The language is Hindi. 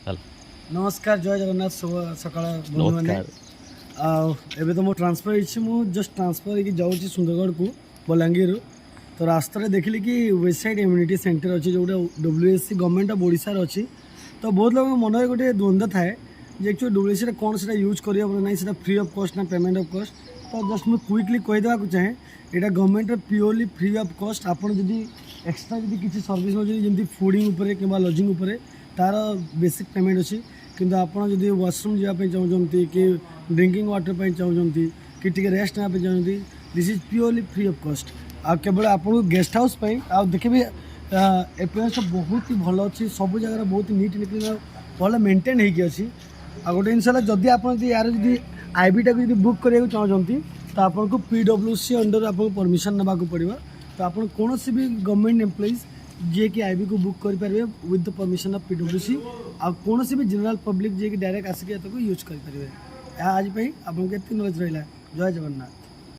नमस्कार जय जगन्नाथ शुभ सकाळ बंधु मैंने नमस्कार। एबे तो मो ट्रांसफर हो जस्ट ट्रांसफर होगी जाऊँगी सुंदरगढ़ को बलांगीर तो रास्तार देखिली कि वेबसाइट इम्यूनिटी सेंटर अच्छी जोटा WSC गवर्नमेंट ऑफ ओडिशा अच्छी तो बहुत लोग मन में गोटे द्वंद्व थाए जे एक्चुअली WSC कौन से यूज कर ना फ्री ऑफ कॉस्ट ना पेमेंट ऑफ कॉस्ट तो जस्ट मुझे क्विकली कहीदेवा चाहे यहाँ government purely free of cost आपड़ जब एक्सट्रा जब किसी सर्विस नौकरी फूडिंग कि लजिंग तार बेसिक पेमेंट अच्छी किंतु आपड़ जब वाशरूम जावाई चाहते कि ड्रिंकिंग वाटर चाहते कि टी रेस्ट नापी चाहते this is purely free of cost आ केवल आप गेस्ट हाउस आ देखिए एपियरेंस बहुत ही भल अच्छी सब जगह बहुत नीट एंड क्लीन भल मेंटेन होगी अच्छी आ गोटे जिन जदि आप यार जब आईबीटा को बुक करने चाहते तो आपको PWC अंडर आपको परमिशन नाक पड़ो तो आप कौन भी गवर्नमेंट एम्प्लॉइज जे कि आईबी को बुक करेंगे with the permission of PWC आ कौन भी जनरल पब्लिक जे कि डायरेक्ट आसिक यूज करेंगे आज आपको नॉलेज रहा। जय जगन्नाथ।